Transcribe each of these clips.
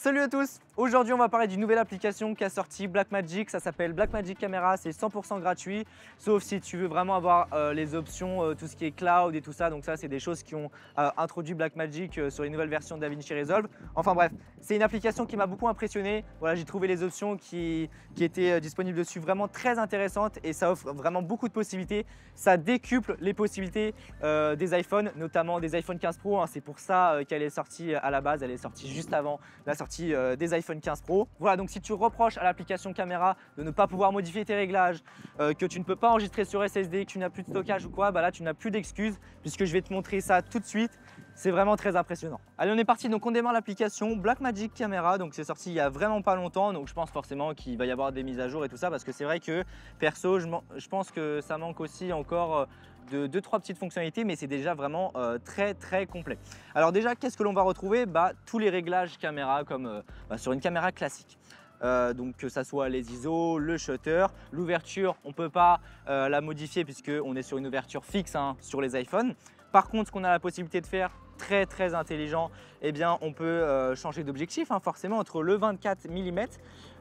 Salut à tous! Aujourd'hui on va parler d'une nouvelle application qui a sorti Blackmagic, ça s'appelle Blackmagic Camera, c'est 100% gratuit, sauf si tu veux vraiment avoir les options, tout ce qui est cloud et tout ça, donc ça c'est des choses qui ont introduit Blackmagic sur les nouvelles versions de DaVinci Resolve. Enfin bref, c'est une application qui m'a beaucoup impressionné, voilà, j'ai trouvé les options qui étaient disponibles dessus vraiment très intéressantes et ça offre vraiment beaucoup de possibilités, ça décuple les possibilités des iPhones, notamment des iPhone 15 Pro, hein, c'est pour ça qu'elle est sortie à la base, elle est sortie juste avant la sortie des iPhone 15 Pro. Voilà, donc si tu reproches à l'application caméra de ne pas pouvoir modifier tes réglages, que tu ne peux pas enregistrer sur SSD, que tu n'as plus de stockage ou quoi, bah là tu n'as plus d'excuses puisque je vais te montrer ça tout de suite. C'est vraiment très impressionnant. Allez, on est parti, donc on démarre l'application Blackmagic Camera, donc c'est sorti il y a vraiment pas longtemps, donc je pense forcément qu'il va y avoir des mises à jour et tout ça parce que c'est vrai que perso, je pense que ça manque aussi encore de 2-3 petites fonctionnalités, mais c'est déjà vraiment très complet. Alors déjà, qu'est-ce que l'on va retrouver? Tous les réglages caméra comme sur une caméra classique. Donc que ça soit les ISO, le shutter, l'ouverture, on ne peut pas la modifier puisqu'on est sur une ouverture fixe sur les iPhones. Par contre, ce qu'on a la possibilité de faire, très intelligent, eh bien, on peut changer d'objectif forcément entre le 24 mm,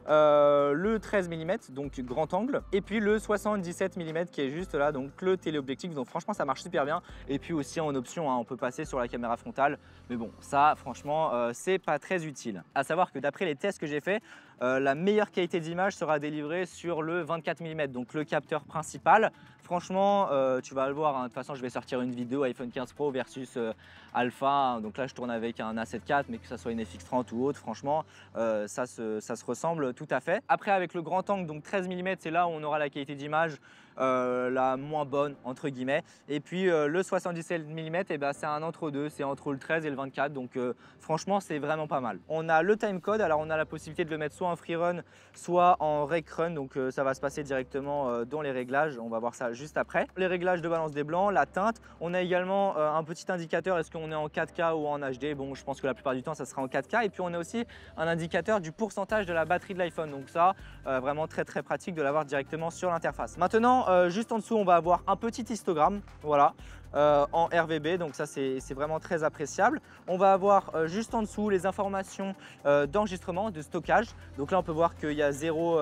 le 13 mm, donc grand angle, et puis le 77 mm qui est juste là, donc le téléobjectif. Donc franchement, ça marche super bien. Et puis aussi en option, on peut passer sur la caméra frontale, mais bon, ça franchement, c'est pas très utile. À savoir que d'après les tests que j'ai fait, la meilleure qualité d'image sera délivrée sur le 24 mm, donc le capteur principal. Franchement, tu vas le voir, de toute façon je vais sortir une vidéo iPhone 15 Pro versus Alpha, donc là je tourne avec un A7 IV, mais que ça soit une FX30 ou autre, franchement ça se ressemble tout à fait. Après, avec le grand angle, donc 13 mm, c'est là où on aura la qualité d'image la moins bonne entre guillemets, et puis le 77 mm, c'est un entre-deux, c'est entre le 13 et le 24, donc franchement c'est vraiment pas mal. On a le timecode, alors on a la possibilité de le mettre soit en free run soit en rec run, donc ça va se passer directement dans les réglages, on va voir ça juste après. Les réglages de balance des blancs, la teinte, on a également un petit indicateur, est-ce qu'on est en 4K ou en HD? Bon, je pense que la plupart du temps ça sera en 4K, et puis on a aussi un indicateur du pourcentage de la batterie de l'iPhone, donc ça vraiment très pratique de l'avoir directement sur l'interface. Maintenant, juste en dessous, on va avoir un petit histogramme, voilà, en RVB, donc ça c'est vraiment très appréciable. On va avoir juste en dessous les informations d'enregistrement, de stockage. Donc là on peut voir qu'il y a 0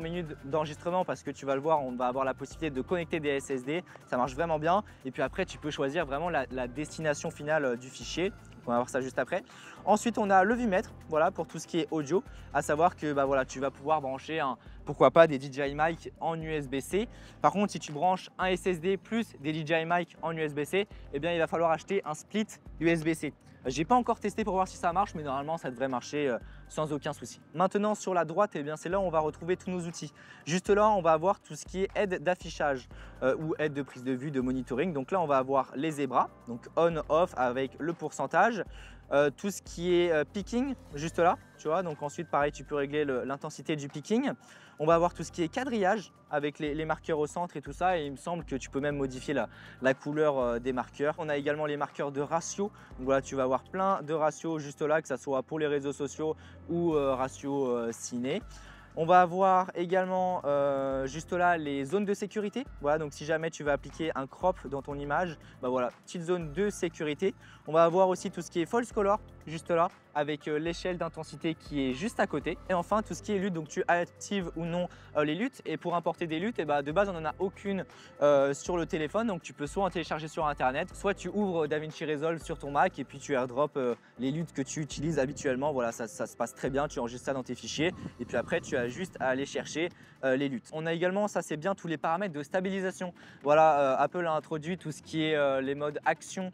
minutes d'enregistrement parce que tu vas le voir, on va avoir la possibilité de connecter des SSD, ça marche vraiment bien. Et puis après tu peux choisir vraiment la destination finale du fichier. On va voir ça juste après. Ensuite, on a le vumètre, voilà, pour tout ce qui est audio, à savoir que voilà, tu vas pouvoir brancher pourquoi pas des DJI mic en USB-C. Par contre, si tu branches un SSD plus des DJI mic en USB-C, eh bien, il va falloir acheter un split USB-C. J'ai pas encore testé pour voir si ça marche, mais normalement ça devrait marcher sans aucun souci. Maintenant sur la droite, eh bien c'est là où on va retrouver tous nos outils. Juste là, on va avoir tout ce qui est aide d'affichage ou aide de prise de vue, de monitoring. Donc là, on va avoir les zébras, donc on/off avec le pourcentage. Tout ce qui est picking, juste là, tu vois. Donc ensuite, pareil, tu peux régler l'intensité du picking. On va avoir tout ce qui est quadrillage avec les marqueurs au centre et tout ça. Et il me semble que tu peux même modifier la couleur des marqueurs. On a également les marqueurs de ratio. Donc voilà, tu vas avoir plein de ratios juste là, que ce soit pour les réseaux sociaux ou ratio ciné. On va avoir également juste là les zones de sécurité. Voilà, donc si jamais tu veux appliquer un crop dans ton image, voilà, petite zone de sécurité. On va avoir aussi tout ce qui est false color, juste là, avec l'échelle d'intensité qui est juste à côté. Et enfin, tout ce qui est lutte, donc tu actives ou non les luttes. Et pour importer des luttes, de base, on n'en a aucune sur le téléphone. Donc tu peux soit en télécharger sur Internet, soit tu ouvres DaVinci Resolve sur ton Mac et puis tu airdrop les luttes que tu utilises habituellement. Voilà, ça se passe très bien, tu enregistres ça dans tes fichiers. Et puis après, tu as juste à aller chercher les luttes. On a également, ça c'est bien, tous les paramètres de stabilisation. Voilà, Apple a introduit tout ce qui est les modes action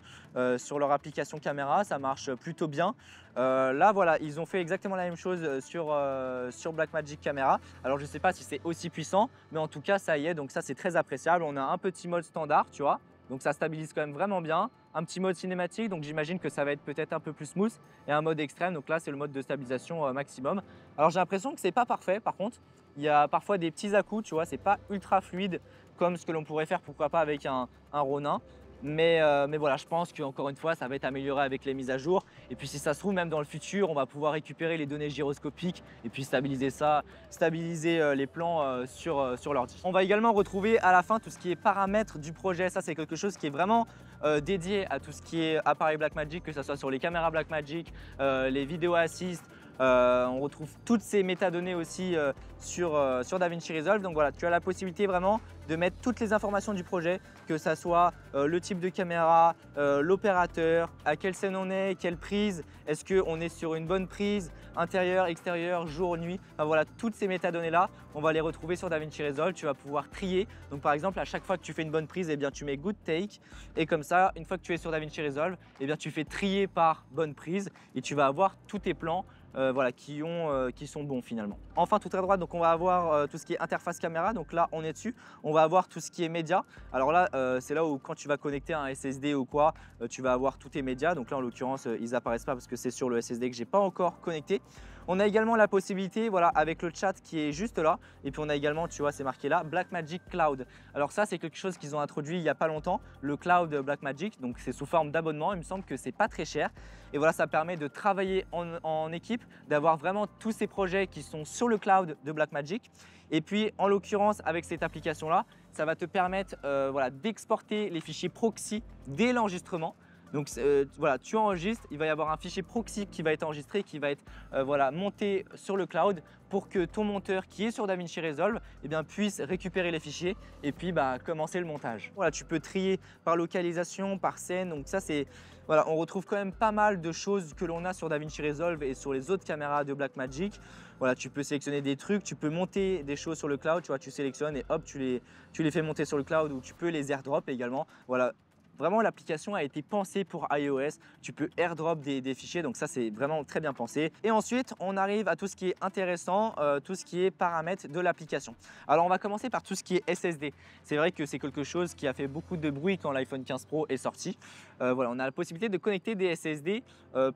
sur leur application caméra, ça marche plutôt bien. Là voilà, ils ont fait exactement la même chose sur Blackmagic Camera. Alors je ne sais pas si c'est aussi puissant, mais en tout cas ça y est, donc ça c'est très appréciable. On a un petit mode standard, tu vois, donc ça stabilise quand même vraiment bien. Un petit mode cinématique, donc j'imagine que ça va être peut-être un peu plus smooth, et un mode extrême, donc là c'est le mode de stabilisation maximum. Alors j'ai l'impression que c'est pas parfait, par contre il y a parfois des petits à-coups, tu vois, c'est pas ultra fluide comme ce que l'on pourrait faire, pourquoi pas avec un Ronin. Mais voilà, je pense qu'encore une fois, ça va être amélioré avec les mises à jour. Et puis si ça se trouve, même dans le futur, on va pouvoir récupérer les données gyroscopiques et puis stabiliser ça, stabiliser les plans sur l'ordi. On va également retrouver à la fin tout ce qui est paramètres du projet. Ça, c'est quelque chose qui est vraiment dédié à tout ce qui est appareil Blackmagic, que ce soit sur les caméras Blackmagic, les vidéos assist, On retrouve toutes ces métadonnées aussi sur DaVinci Resolve. Donc voilà, tu as la possibilité vraiment de mettre toutes les informations du projet, que ça soit le type de caméra, l'opérateur, à quelle scène on est, quelle prise, est-ce qu'on est sur une bonne prise, intérieur, extérieur, jour, nuit. Enfin voilà, toutes ces métadonnées là, on va les retrouver sur DaVinci Resolve. Tu vas pouvoir trier. Donc par exemple, à chaque fois que tu fais une bonne prise, eh bien, tu mets Good Take. Et comme ça, une fois que tu es sur DaVinci Resolve, eh bien, tu fais trier par bonne prise et tu vas avoir tous tes plans voilà, qui sont bons finalement. Enfin, tout à droite, donc on va avoir tout ce qui est interface caméra. Donc là, on est dessus. On va avoir tout ce qui est média. Alors là, c'est là où quand tu vas connecter un SSD ou quoi, tu vas avoir tous tes médias. Donc là, en l'occurrence, ils apparaissent pas parce que c'est sur le SSD que j'ai pas encore connecté. On a également la possibilité, voilà, avec le chat qui est juste là. Et puis on a également, tu vois, c'est marqué là, Blackmagic Cloud. Alors ça, c'est quelque chose qu'ils ont introduit il n'y a pas longtemps, le cloud Blackmagic. Donc c'est sous forme d'abonnement. Il me semble que c'est pas très cher. Et voilà, ça permet de travailler en équipe, d'avoir vraiment tous ces projets qui sont sur le cloud de Blackmagic. Et puis, en l'occurrence, avec cette application-là, ça va te permettre voilà, d'exporter les fichiers proxy dès l'enregistrement. Donc voilà, tu enregistres, il va y avoir un fichier proxy qui va être enregistré, qui va être voilà, monté sur le cloud pour que ton monteur qui est sur DaVinci Resolve eh bien, puisse récupérer les fichiers et puis commencer le montage. Voilà, tu peux trier par localisation, par scène, donc ça c'est… Voilà, on retrouve quand même pas mal de choses que l'on a sur DaVinci Resolve et sur les autres caméras de Blackmagic. Voilà, tu peux sélectionner des trucs, tu peux monter des choses sur le cloud, tu vois, tu sélectionnes et hop, tu les fais monter sur le cloud ou tu peux les airdrop également. Voilà. Vraiment, l'application a été pensée pour iOS. Tu peux airdrop des fichiers, donc ça, c'est vraiment très bien pensé. Et ensuite, on arrive à tout ce qui est intéressant, tout ce qui est paramètres de l'application. Alors, on va commencer par tout ce qui est SSD. C'est vrai que c'est quelque chose qui a fait beaucoup de bruit quand l'iPhone 15 Pro est sorti. Voilà, on a la possibilité de connecter des SSD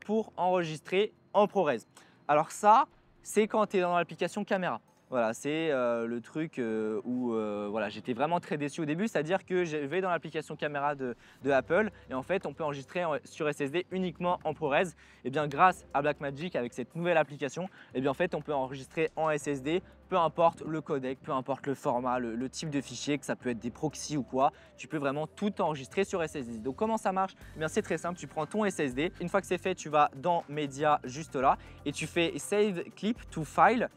pour enregistrer en ProRes. Alors ça, c'est quand tu es dans l'application caméra. Voilà, c'est le truc où voilà, j'étais vraiment très déçu au début, c'est-à-dire que je vais dans l'application caméra de Apple et en fait on peut enregistrer sur SSD uniquement en ProRes. Et bien grâce à Blackmagic avec cette nouvelle application, et bien en fait on peut enregistrer en SSD, peu importe le codec, peu importe le format, le type de fichier, que ça peut être des proxys ou quoi, tu peux vraiment tout enregistrer sur SSD. Donc comment ça marche? Eh bien c'est très simple, tu prends ton SSD, une fois que c'est fait, tu vas dans Média juste là et tu fais Save Clip to File.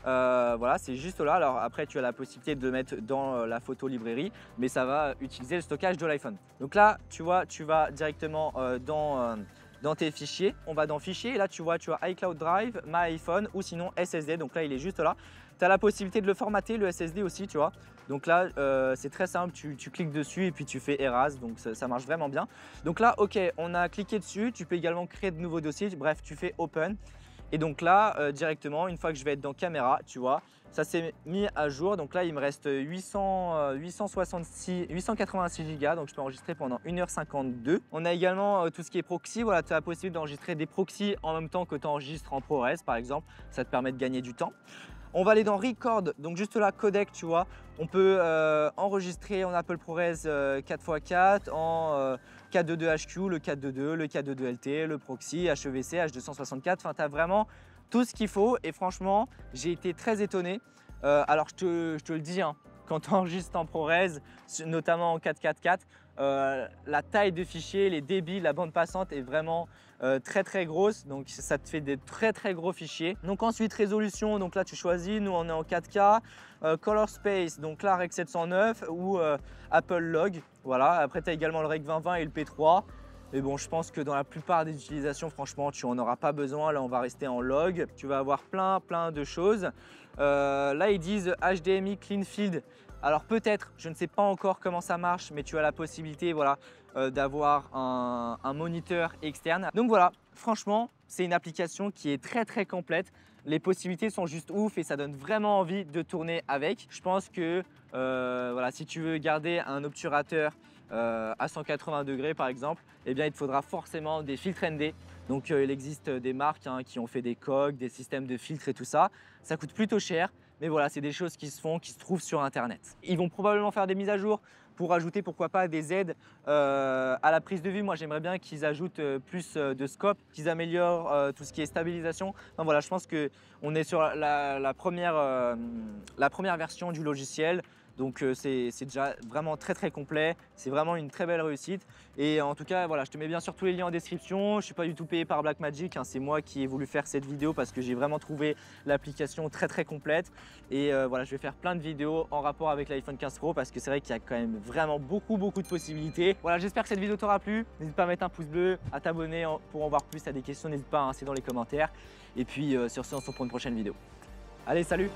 Voilà, c'est juste là. Alors après, tu as la possibilité de le mettre dans la photo librairie, mais ça va utiliser le stockage de l'iPhone. Donc là, tu vois, tu vas directement dans tes fichiers. On va dans Fichiers et là, tu vois, tu as iCloud Drive, My iPhone ou sinon SSD. Donc là, il est juste là. Tu as la possibilité de le formater, le SSD aussi, tu vois. Donc là, c'est très simple. Tu cliques dessus et puis tu fais Erase. Donc ça marche vraiment bien. Donc là, OK, on a cliqué dessus. Tu peux également créer de nouveaux dossiers. Bref, tu fais Open. Et donc là, directement, une fois que je vais être dans caméra, tu vois, ça s'est mis à jour. Donc là, il me reste 886 Go, donc je peux enregistrer pendant 1h52. On a également tout ce qui est proxy. Voilà, tu as la possibilité d'enregistrer des proxys en même temps que tu enregistres en ProRes, par exemple. Ça te permet de gagner du temps. On va aller dans Record, donc juste là, codec, tu vois. On peut enregistrer en Apple ProRes 4x4, en 422HQ, le 422, le 422LT, le proxy, HEVC, H264. Enfin, tu as vraiment tout ce qu'il faut. Et franchement, j'ai été très étonné. Alors, je te le dis, hein, quand tu enregistres en ProRes, notamment en 444, la taille de fichier, les débits, la bande passante est vraiment très grosse, donc ça te fait des très gros fichiers. Donc ensuite résolution, donc là tu choisis, nous on est en 4K, Color Space, donc là Rec 709 ou Apple Log, voilà. Après tu as également le Rec 2020 et le P3. Mais bon, je pense que dans la plupart des utilisations, franchement, tu n'en auras pas besoin. Là, on va rester en log. Tu vas avoir plein de choses. Là, ils disent HDMI Clean Field. Alors peut-être, je ne sais pas encore comment ça marche, mais tu as la possibilité voilà, d'avoir un moniteur externe. Donc voilà, franchement, c'est une application qui est très complète. Les possibilités sont juste ouf et ça donne vraiment envie de tourner avec. Je pense que voilà, si tu veux garder un obturateur à 180 degrés par exemple, eh bien, il te faudra forcément des filtres ND. Donc il existe des marques hein, qui ont fait des coques, des systèmes de filtres et tout ça. Ça coûte plutôt cher, mais voilà, c'est des choses qui se font, qui se trouvent sur Internet. Ils vont probablement faire des mises à jour pour ajouter pourquoi pas des aides à la prise de vue. Moi j'aimerais bien qu'ils ajoutent plus de scope, qu'ils améliorent tout ce qui est stabilisation. Enfin, voilà, je pense qu'on est sur la première version du logiciel. Donc c'est déjà vraiment très complet, c'est vraiment une très belle réussite. Et en tout cas, voilà, je te mets bien sûr tous les liens en description. Je ne suis pas du tout payé par Blackmagic, hein, c'est moi qui ai voulu faire cette vidéo parce que j'ai vraiment trouvé l'application très complète. Et voilà, je vais faire plein de vidéos en rapport avec l'iPhone 15 Pro parce que c'est vrai qu'il y a quand même vraiment beaucoup de possibilités. Voilà, j'espère que cette vidéo t'aura plu. N'hésite pas à mettre un pouce bleu, à t'abonner pour en voir plus. Si tu as des questions, n'hésite pas, hein, c'est dans les commentaires. Et puis sur ce, on se retrouve pour une prochaine vidéo. Allez, salut!